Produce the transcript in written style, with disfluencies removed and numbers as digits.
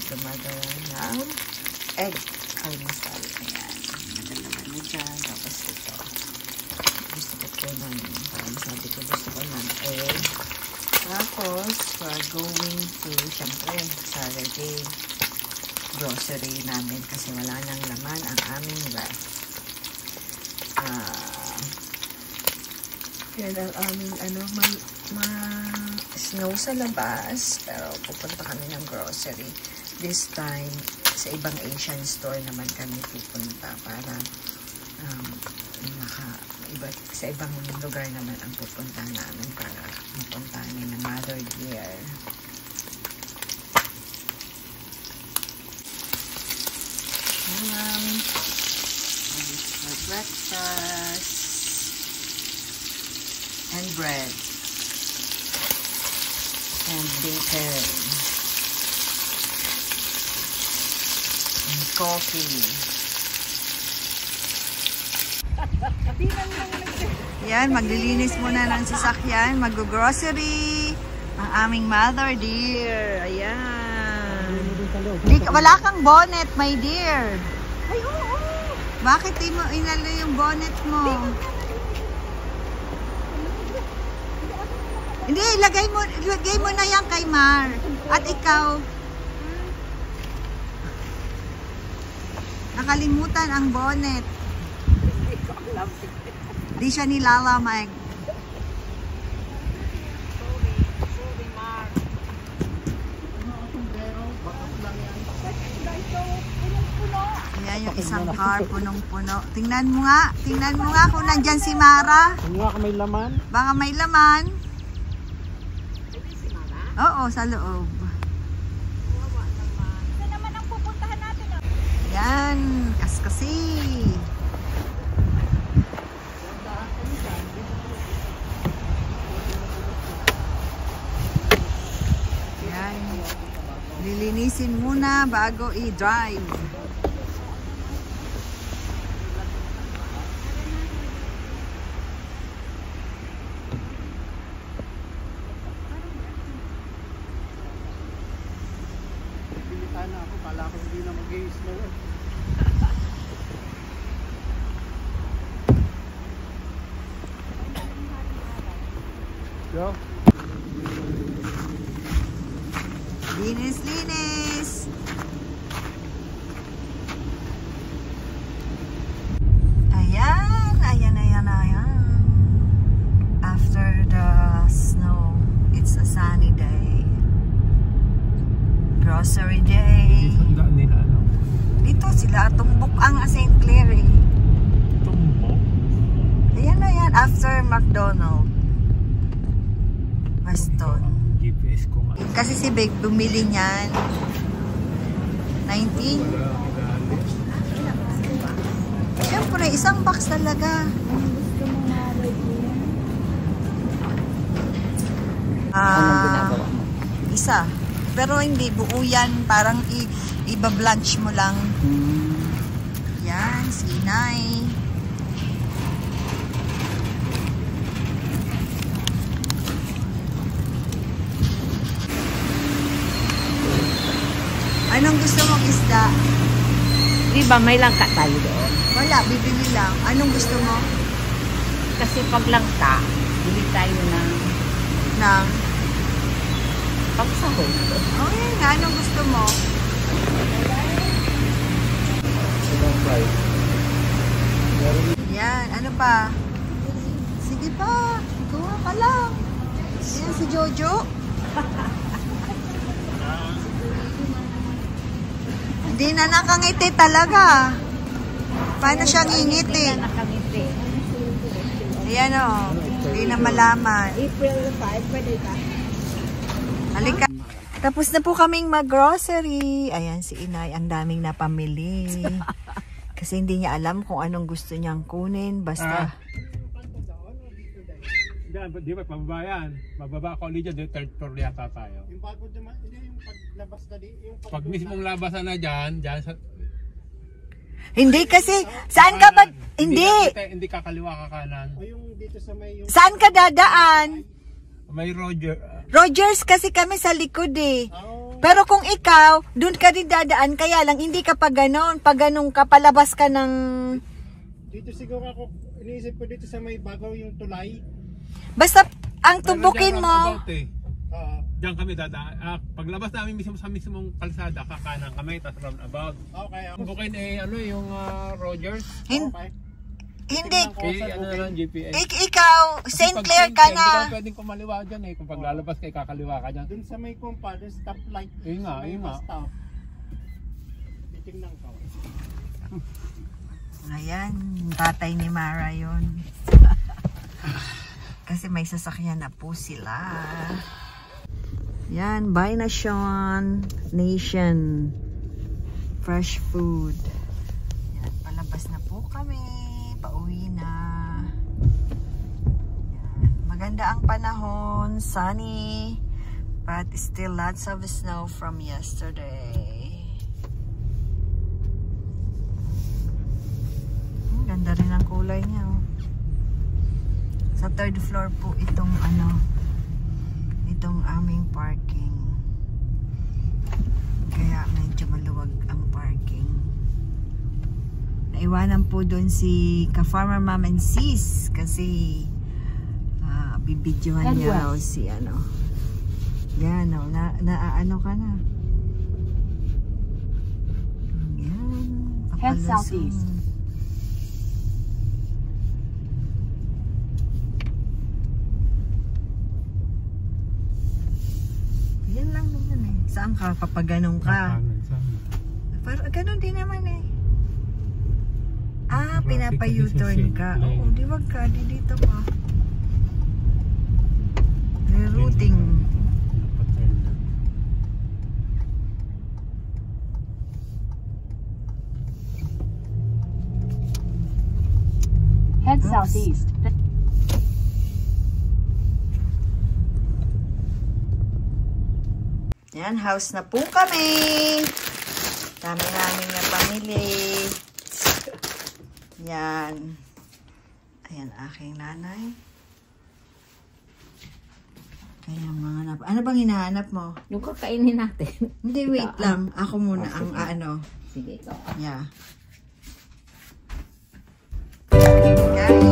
gumagawa ng egg almusal. Ayan. Madalaman mo dyan. Tapos ito. Gusto ko po ng, parang sabi ko gusto ko ng egg. Tapos, we're going to, syempre, Saturday grocery namin kasi wala nang laman ang aming ref. Yan ang aming snow sa labas, pero pupunta kami ng grocery. This time, sa ibang Asian store naman kami pupunta para sa ibang lugar naman ang pupunta namin para mapunta namin na Mother Dear. For breakfast and bread and bacon and coffee. Yan, maglilinis muna ng sasakyan, mag-grocery ang aming Mother Dear. Ayan. Wala kang bonnet, my dear. Ay, oo. Bakit mo inalo yung bonnet mo? Hindi, ilagay mo na yan kay Mar. At ikaw, nakalimutan ang bonnet. Di siya nilalamig. Ayan yung isang car, punong-puno. Tingnan mo nga kung nandyan si Mara. Baka may laman. Baka may laman. Oo, sa loob. Ito naman ang pupuntahan natin. Yan, kaskasi. Yan. Lilinisin muna bago i-drive. Kala ko hindi na mag-i-snow eh. Yo. Linis. Ayan. After the snow, it's a sunny day. Grocery day. Dito sila, tumbok ang St. Clair eh. Tumbok? Ayan, after McDonald's. Weston. GPS ko nga. Kasi si Big bumili niyan. 19. Siyempre, isang box talaga. Isa. Pero hindi, buo yan. Parang iba-blanch mo lang. Yan, sinay. Anong gusto mong isda? Diba may langka tayo doon? Wala, bibili lang. Anong gusto mo? Kasi pag langka, bili tayo ng pagsahog. Oh, yun nga. Anong gusto mo? Yan, ano pa? Sige pa, kuha ka lang. Yan si Jojo. Hindi na nakangiti talaga. Paano siya ngingiti? Ayan o, hindi na malaman. April 5, pwede ka? Halika. Tapos na po kaming mag-grocery. Ayan si Inay, ang daming napamili. Kasi hindi niya alam kung anong gusto niyang kunin. Basta... Di ba, pababa yan. Mababa ko ulit dyan, third floor yata tayo. Yung pagod naman, hindi yung paglabas na di. Pag mismong labasan na dyan sa... Hindi kasi, saan ka ba? Hindi kakaliwa ka kanan. O yung dito sa may... Yung... Saan ka dadaan? May Roger. Rogers kasi kami sa likod eh. Oh. Pero kung ikaw, doon ka din dadaan, kaya lang hindi ka pa ganon. Pag ganun ka, palabas ka ng... Dito siguro ako, iniisip ko dito sa may bagaw yung tulay. Basta, ang Meron tubukin dyan mo... roundabout eh. Oo. Diyan kami dadaan. Paglabas namin mismo sa mismong kalsada, kakanan kami, tapos roundabout. Okay. Ang bukin eh, ano yung Rogers? Okay. Hindi. Eh, ano na lang, GPS. Ikaw, St. Clair ka Hindi na. ka pwedeng kumaliwa dyan eh. Kung paglalabas ka, kakaliwa ka dyan. Dun sa may kumpa, dun stoplight. Yun nga, Sa may yun nga. bus stop. Titingnan ko. Ayan, tatay ni Mara yun. Kasi may sasakyan na po sila. Yan, Buy Nation Nation. Fresh food. Yan, palabas na po kami. Pauwi na. Yan. Maganda ang panahon. Sunny. But still lots of snow from yesterday. Ganda rin ang kulay niya. Oh. Sa third floor po itong itong aming parking. Kaya medyo maluwag ang parking. Naiwanan po doon si ka-farmer mom and sis kasi bibidyohan niya raw si yan o, naaano ka na. Yan. Head southeast. Yan lang naman eh. Saan ka kapag ganun ka? Pero ganun din naman eh. Pinapa-U-turn ka. Oo, di wag ka. Di dito ka. Rerouting. Head southeast. Yan, house na po kami. Dami namin na pamili. Yan. Ayan, aking nanay. Kaya mga hanap. Ano bang hinahanap mo? Yung kakainin natin. Hindi, wait lang. Ako muna ang Sige, ikaw. Yeah. Guys.